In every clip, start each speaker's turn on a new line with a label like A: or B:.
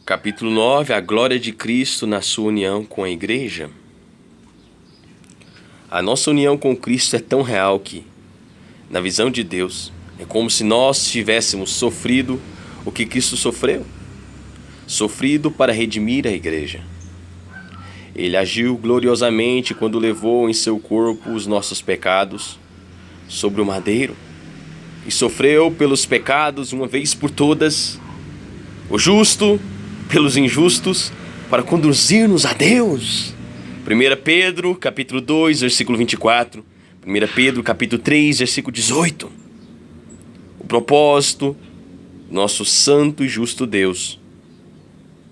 A: Capítulo 9, a glória de Cristo na sua união com a igreja. A nossa união com Cristo é tão real que, na visão de Deus, é como se nós tivéssemos sofrido o que Cristo sofreu, sofrido para redimir a igreja. Ele agiu gloriosamente quando levou em seu corpo os nossos pecados sobre o madeiro e sofreu pelos pecados uma vez por todas, o justo pelos injustos, para conduzir-nos a Deus. 1 Pedro, capítulo 2, versículo 24. 1 Pedro, capítulo 3, versículo 18. O propósito do nosso santo e justo Deus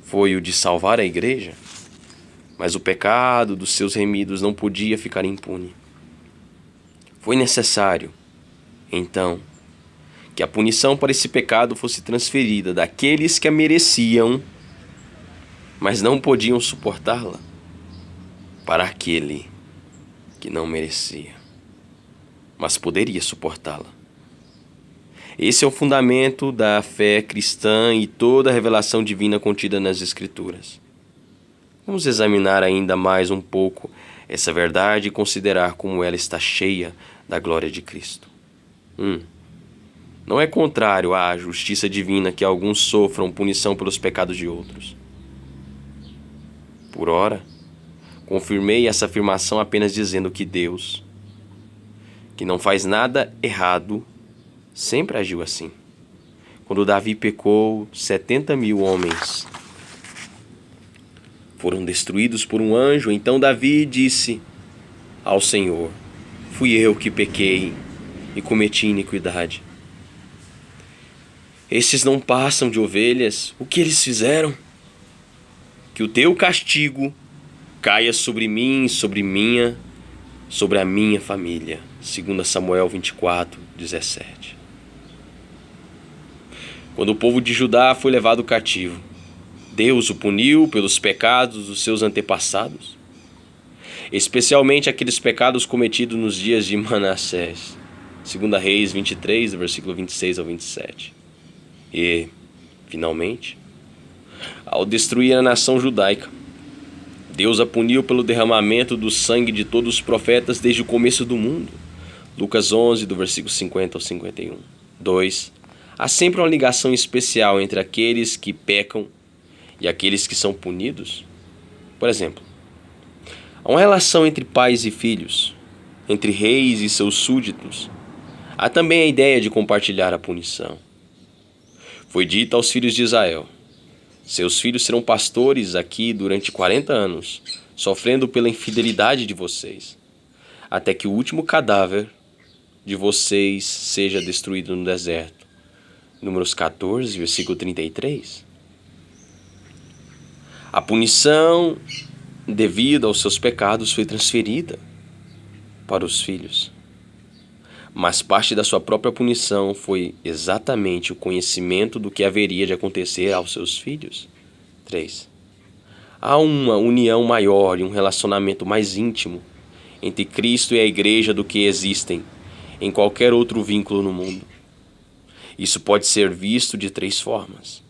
A: foi o de salvar a igreja, mas o pecado dos seus remidos não podia ficar impune. Foi necessário, então, que a punição para esse pecado fosse transferida daqueles que a mereciam, mas não podiam suportá-la, para aquele que não merecia, mas poderia suportá-la. Esse é o fundamento da fé cristã e toda a revelação divina contida nas Escrituras. Vamos examinar ainda mais um pouco essa verdade e considerar como ela está cheia da glória de Cristo. Não é contrário à justiça divina que alguns sofram punição pelos pecados de outros. Por ora, confirmei essa afirmação apenas dizendo que Deus, que não faz nada errado, sempre agiu assim. Quando Davi pecou, 70.000 homens foram destruídos por um anjo. Então Davi disse ao Senhor: fui eu que pequei e cometi iniquidade. Estes não passam de ovelhas. O que eles fizeram? Que o teu castigo caia sobre mim, sobre a minha família. 2 Samuel 24, 17. Quando o povo de Judá foi levado cativo, Deus o puniu pelos pecados dos seus antepassados, especialmente aqueles pecados cometidos nos dias de Manassés. 2 Reis 23, do versículo 26 ao 27. E, finalmente, ao destruir a nação judaica, Deus a puniu pelo derramamento do sangue de todos os profetas desde o começo do mundo. Lucas 11, do versículo 50 ao 51. 2. Há sempre uma ligação especial entre aqueles que pecam e aqueles que são punidos. Por exemplo, há uma relação entre pais e filhos, entre reis e seus súditos. Há também a ideia de compartilhar a punição. Foi dito aos filhos de Israel: seus filhos serão pastores aqui durante 40 anos, sofrendo pela infidelidade de vocês, até que o último cadáver de vocês seja destruído no deserto. Números 14, versículo 33. A punição devido aos seus pecados foi transferida para os filhos, mas parte da sua própria punição foi exatamente o conhecimento do que haveria de acontecer aos seus filhos. 3. Há uma união maior e um relacionamento mais íntimo entre Cristo e a igreja do que existem em qualquer outro vínculo no mundo. Isso pode ser visto de 3 formas.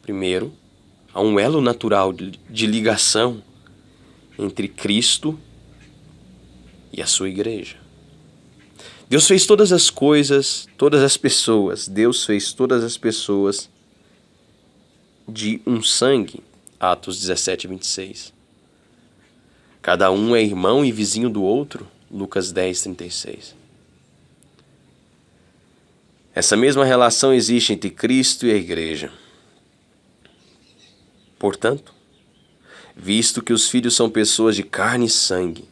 A: Primeiro, há um elo natural de ligação entre Cristo e a sua igreja. Deus fez todas as coisas, Deus fez todas as pessoas de um sangue. Atos 17, 26. Cada um é irmão e vizinho do outro. Lucas 10, 36. Essa mesma relação existe entre Cristo e a igreja. Portanto, visto que os filhos são pessoas de carne e sangue,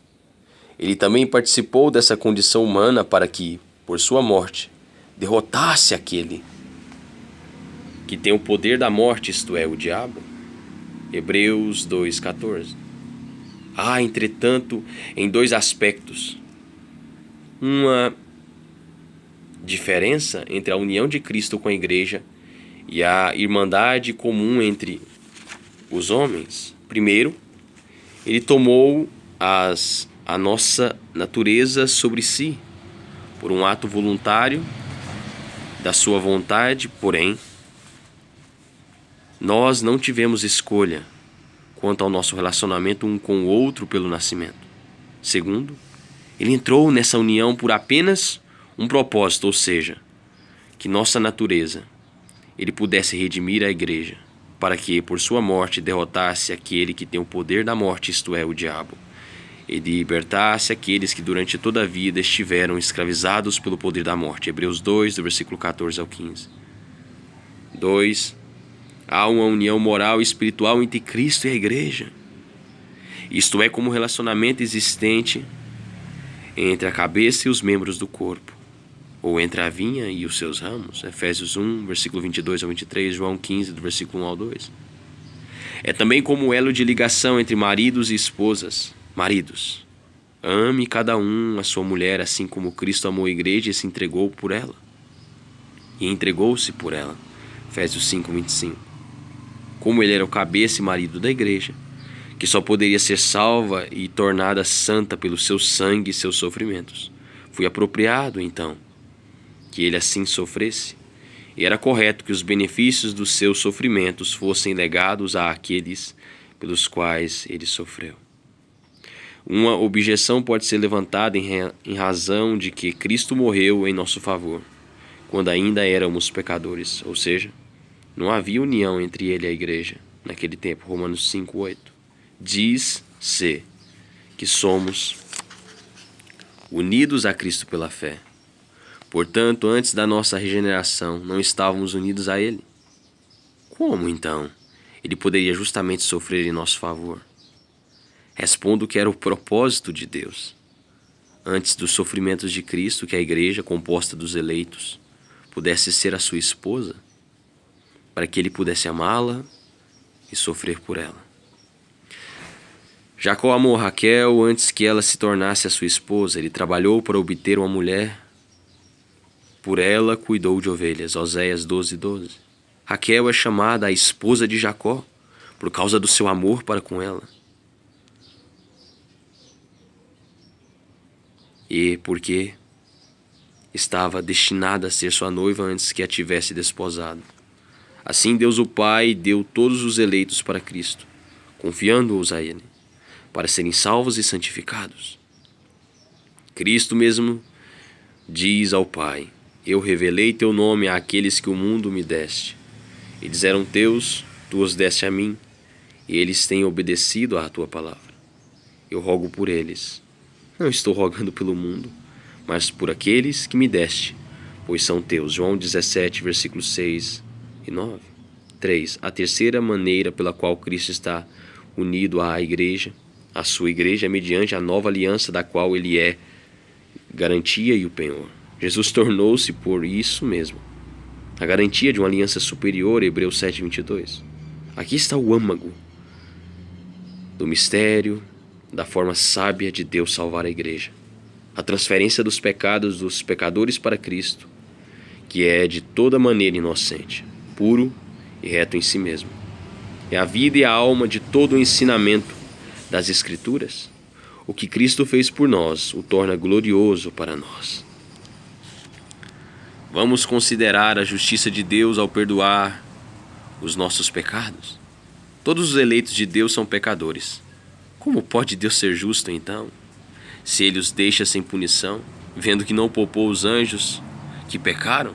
A: ele também participou dessa condição humana para que, por sua morte, derrotasse aquele que tem o poder da morte, isto é, o diabo. Hebreus 2,14. Há, entretanto, em 2 aspectos, uma diferença entre a união de Cristo com a igreja e a irmandade comum entre os homens. Primeiro, ele tomou a nossa natureza sobre si, por um ato voluntário da sua vontade, porém, Nós não tivemos escolha quanto ao nosso relacionamento um com o outro pelo nascimento. Segundo, ele entrou nessa união por apenas um propósito, ou seja, que nossa natureza ele pudesse redimir a igreja, para que, por sua morte, derrotasse aquele que tem o poder da morte, isto é, o diabo, e libertasse aqueles que durante toda a vida estiveram escravizados pelo poder da morte. Hebreus 2, do versículo 14 ao 15. 2. Há uma união moral e espiritual entre Cristo e a igreja. Isto é, como um relacionamento existente entre a cabeça e os membros do corpo, ou entre a vinha e os seus ramos. Efésios 1, versículo 22 ao 23, João 15, do versículo 1 ao 2. É também como um elo de ligação entre maridos e esposas. Maridos, ame cada um a sua mulher, assim como Cristo amou a igreja e se entregou por ela. E entregou-se por ela. Efésios 5, 25. Como ele era o cabeça e marido da igreja, que só poderia ser salva e tornada santa pelo seu sangue e seus sofrimentos, foi apropriado, então, que ele assim sofresse, e era correto que os benefícios dos seus sofrimentos fossem legados àqueles pelos quais ele sofreu. Uma objeção pode ser levantada em razão de que Cristo morreu em nosso favor, quando ainda éramos pecadores, ou seja, não havia união entre ele e a igreja naquele tempo. Romanos 5:8. Diz-se que somos unidos a Cristo pela fé. Portanto, antes da nossa regeneração, não estávamos unidos a ele. Como, então, ele poderia justamente sofrer em nosso favor? Respondo que era o propósito de Deus. Antes dos sofrimentos de Cristo, que a igreja, composta dos eleitos, pudesse ser a sua esposa, para que ele pudesse amá-la e sofrer por ela. Jacó amou Raquel antes que ela se tornasse a sua esposa. Ele trabalhou para obter uma mulher. Por ela cuidou de ovelhas. Oséias 12:12. Raquel é chamada a esposa de Jacó por causa do seu amor para com ela. E porque estava destinada a ser sua noiva antes que a tivesse desposado. Assim Deus o Pai deu todos os eleitos para Cristo, confiando-os a Ele, para serem salvos e santificados. Cristo mesmo diz ao Pai: Eu revelei teu nome àqueles que o mundo me deste. Eles eram teus, tu os deste a mim, e eles têm obedecido à tua palavra. Eu rogo por eles. Não estou rogando pelo mundo, mas por aqueles que me deste, pois são teus. João 17, versículos 6 e 9. 3. A terceira maneira pela qual Cristo está unido à igreja, a sua igreja, é mediante a nova aliança da qual ele é garantia e o penhor. Jesus tornou-se por isso mesmo a garantia de uma aliança superior, Hebreus 7, 22. Aqui está o âmago do mistério da forma sábia de Deus salvar a igreja. A transferência dos pecados dos pecadores para Cristo, que é de toda maneira inocente, puro e reto em si mesmo. É a vida e a alma de todo o ensinamento das Escrituras. O que Cristo fez por nós o torna glorioso para nós. Vamos considerar a justiça de Deus ao perdoar os nossos pecados? Todos os eleitos de Deus são pecadores. Como pode Deus ser justo, então, se ele os deixa sem punição, vendo que não poupou os anjos que pecaram,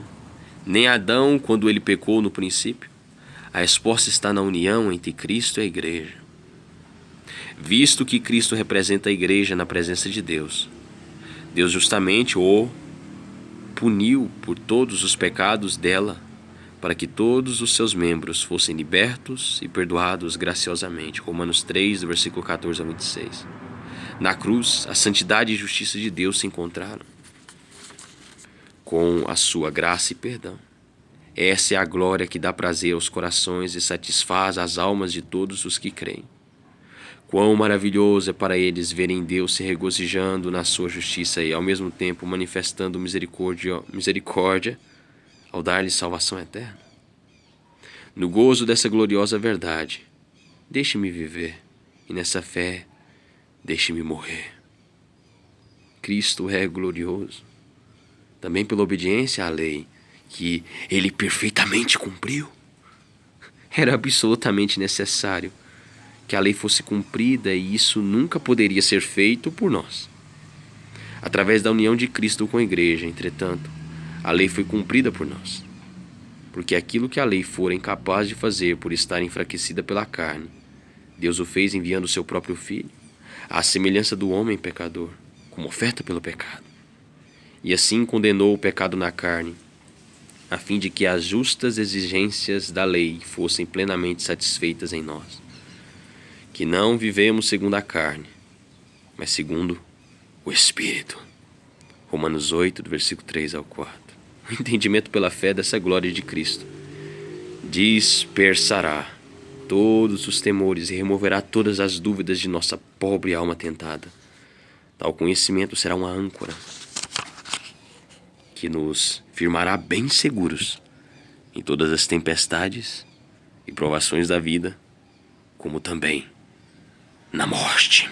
A: nem Adão quando ele pecou no princípio? A resposta está na união entre Cristo e a igreja. Visto que Cristo representa a igreja na presença de Deus, Deus justamente o puniu por todos os pecados dela, para que todos os seus membros fossem libertos e perdoados graciosamente. Romanos 3, do versículo 14 a 26. Na cruz, a santidade e justiça de Deus se encontraram com a sua graça e perdão. Essa é a glória que dá prazer aos corações e satisfaz as almas de todos os que creem. Quão maravilhoso é para eles verem Deus se regozijando na sua justiça e, ao mesmo tempo, manifestando misericórdia ao dar-lhes salvação eterna. No gozo dessa gloriosa verdade, deixe-me viver, e nessa fé, deixe-me morrer. Cristo é glorioso, também pela obediência à lei, que ele perfeitamente cumpriu. Era absolutamente necessário que a lei fosse cumprida, e isso nunca poderia ser feito por nós. Através da união de Cristo com a igreja, entretanto, a lei foi cumprida por nós. Porque aquilo que a lei fora incapaz de fazer por estar enfraquecida pela carne, Deus o fez enviando o seu próprio Filho, à semelhança do homem pecador, como oferta pelo pecado. E assim condenou o pecado na carne, a fim de que as justas exigências da lei fossem plenamente satisfeitas em nós, que não vivemos segundo a carne, mas segundo o Espírito. Romanos 8, do versículo 3 ao 4. O entendimento pela fé dessa glória de Cristo dispersará todos os temores e removerá todas as dúvidas de nossa pobre alma tentada. Tal conhecimento será uma âncora que nos firmará bem seguros em todas as tempestades e provações da vida, como também na morte.